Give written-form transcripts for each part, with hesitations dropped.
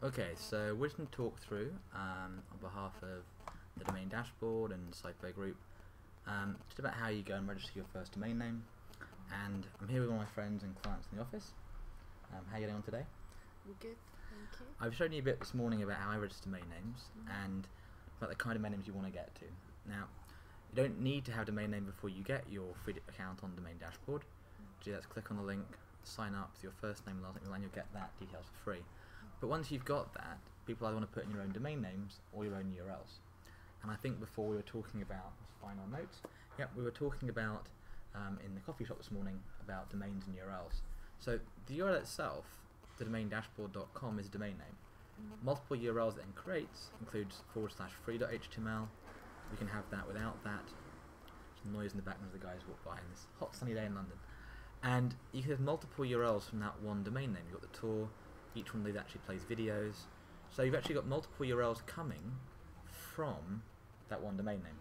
Okay, so we're just going to talk through, on behalf of the domain dashboard and Sitebear Group, just about how you go and register your first domain name. And I'm here with all my friends and clients in the office. How are you getting on today? We're good, thank you. I've shown you a bit this morning about how I register domain names and about the kind of domain names you want to get to. Now, you don't need to have a domain name before you get your free account on Domain Dashboard. To do that, click on the link, sign up with your first name and last name, and you'll get that details for free. But once you've got that, people either want to put in your own domain names or your own URLs. And I think before we were talking about, let's find our notes, we were talking about, in the coffee shop this morning, about domains and URLs. So the URL itself, the domaindashboard.com, is a domain name. Multiple URLs it then creates includes /free.html. We can have that without that. There's noise in the background as the guys walk by on this hot sunny day in London. And you can have multiple URLs from that one domain name. You've got the tour, each one of these actually plays videos. So you've actually got multiple URLs coming from that one domain name.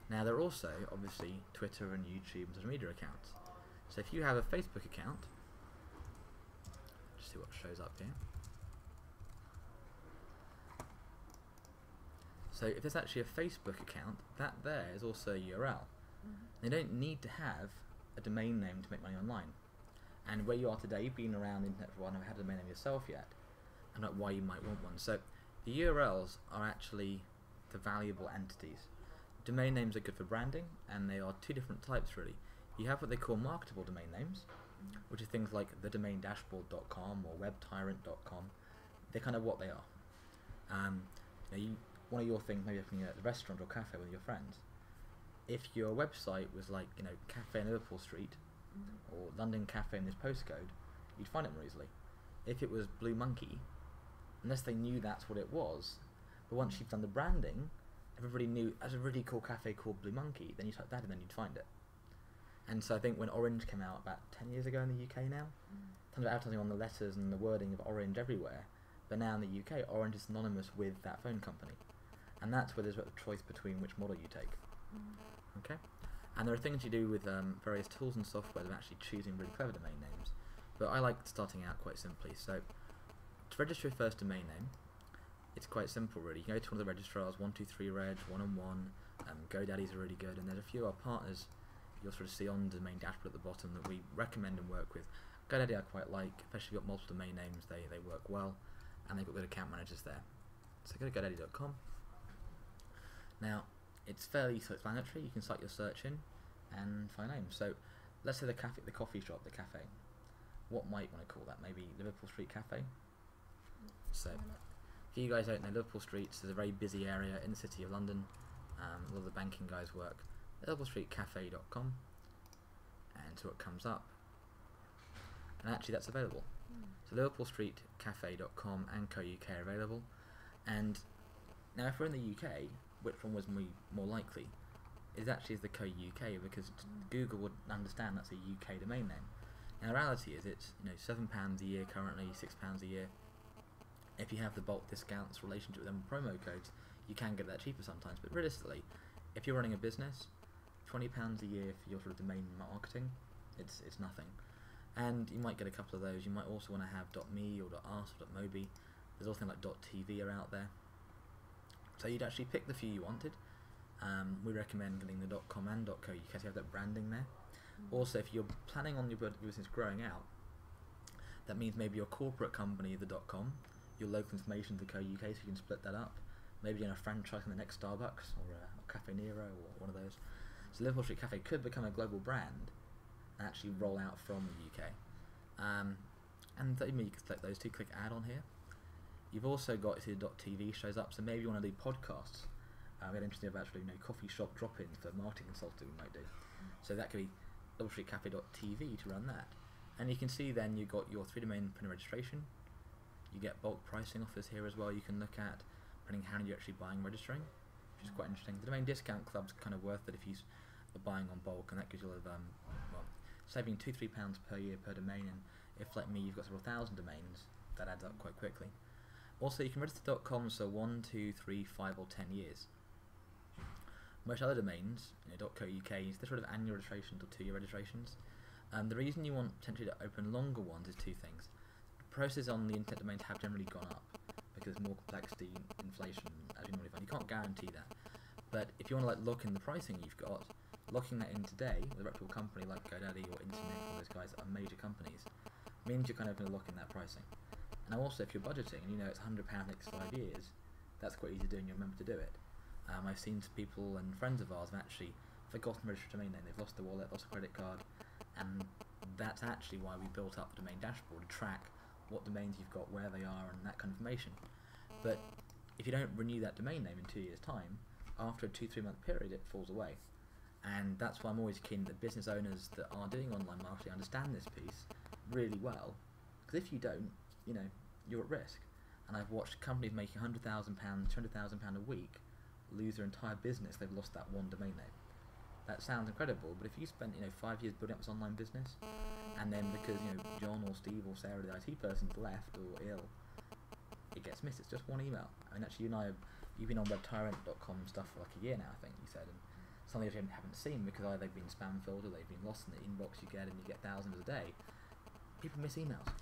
Now there are also, obviously, Twitter and YouTube and social media accounts. So if you have a Facebook account, just see what shows up here. So if there's actually a Facebook account, that there is also a URL. They don't need to have a domain name to make money online. And where you are today, you've been around the internet for a while, never had a domain name yourself yet, and not why you might want one. So the URLs are actually the valuable entities. Domain names are good for branding, and they are two different types really. You have what they call marketable domain names, which are things like thedomaindashboard.com or webtyrant.com. They're kind of what they are. One of your things, maybe opening a restaurant or cafe with your friends. If your website was like, Cafe in Liverpool Street, or London Cafe in this postcode, you'd find it more easily. If it was Blue Monkey, unless they knew that's what it was, but once you've done the branding, everybody knew there's a really cool cafe called Blue Monkey, then you type that in, then you'd find it. And so I think when Orange came out about 10 years ago in the UK now, tons of advertising on the letters and the wording of Orange everywhere, but now in the UK, Orange is synonymous with that phone company. And that's where there's a choice between which model you take. Okay? And there are things you do with various tools and software of actually choosing really clever domain names. But I like starting out quite simply. So to register your first domain name, it's quite simple really. You go to one of the registrars, 123reg, 1&1, GoDaddy's are really good, and there's a few of our partners you'll sort of see on the domain dashboard at the bottom that we recommend and work with. GoDaddy I quite like, especially if you've got multiple domain names, they work well, and they've got good account managers there. So go to godaddy.com. Now, it's fairly self-explanatory. You can cite your search in and find names. So let's say the coffee shop, the cafe. What might you want to call that? Maybe Liverpool Street Cafe? So if you guys don't know, Liverpool Streets is a very busy area in the city of London. A lot of the banking guys work. LiverpoolStreetCafe.com, and so it comes up. And actually that's available. So LiverpoolStreetCafe.com and Co.UK are available. And now if we're in the UK, which one was more likely? Is actually the Co.UK, because Google would understand that's a UK domain name. Now the reality is it's £7 a year currently, £6 a year. If you have the bulk discounts relationship with them promo codes, you can get that cheaper sometimes. But realistically, if you're running a business, £20 a year for your sort of domain marketing, it's nothing. And you might get a couple of those. You might also want to have .me or .art or .mobi. There's also things like .tv are out there. So you'd actually pick the few you wanted. We recommend getting the .com and .co. You can have that branding there. Also, if you're planning on your business growing out, that means maybe your corporate company, the .com, your local information, the Co.UK, so you can split that up. Maybe you're in a franchise in the next Starbucks or Cafe Nero or one of those. So Liverpool Street Cafe could become a global brand and actually roll out from the UK. And you can select those two, click add on here. You've also got the .tv shows up, so maybe you want to do podcasts. We had interesting about actually coffee shop drop-ins for marketing consulting we might do. So that could be LiverpoolStreetCafe.tv to run that. And you can see then you've got your 3-domain printer registration. You get bulk pricing offers here as well. You can look at depending how you're actually buying and registering, which is quite interesting. The domain discount club's kind of worth it if you are buying on bulk, and that gives you a lot of saving £2-3 per year per domain. And if like me you've got several thousand domains, that adds up quite quickly. Also, you can register .com so 1, 2, 3, 5 or 10 years. Most other domains, .co.uk, they're sort of annual registrations or 2-year registrations. The reason you want potentially to open longer ones is two things. The prices on the internet domains have generally gone up because more complexity, inflation, as you normally find. You can't guarantee that. But if you want to like lock in the pricing you've got, locking that in today with a reputable company like GoDaddy or Internet, all those guys are major companies, means you're kind of going to lock in that pricing. And also, if you're budgeting and you know it's £100 next 5 years, that's quite easy to do and you remember to do it. I've seen people and friends of ours have actually forgotten to register a domain name. They've lost their wallet, lost a credit card, and that's actually why we built up the domain dashboard to track what domains you've got, where they are, and that kind of information. But if you don't renew that domain name in 2 years' time, after a 2-3 month period, it falls away. And that's why I'm always keen that business owners that are doing online marketing understand this piece really well, because if you don't, you know, you're at risk. And I've watched companies making £100,000, £200,000 a week lose their entire business. They've lost that one domain name. That sounds incredible, but if you spent 5 years building up this online business, and then because John or Steve or Sarah, the IT person's left or ill, it gets missed. It's just one email. I mean, actually, you and I, you've been on webtyrant.com stuff for like a year now, I think you said, and something you haven't seen because either they've been spam filtered, they've been lost in the inbox you get, and you get thousands a day. People miss emails.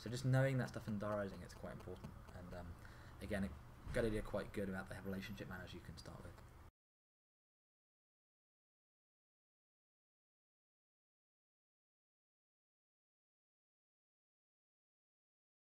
So just knowing that stuff and diarising it's quite important. And again, GoDaddy are quite good about the relationship managers you can start with.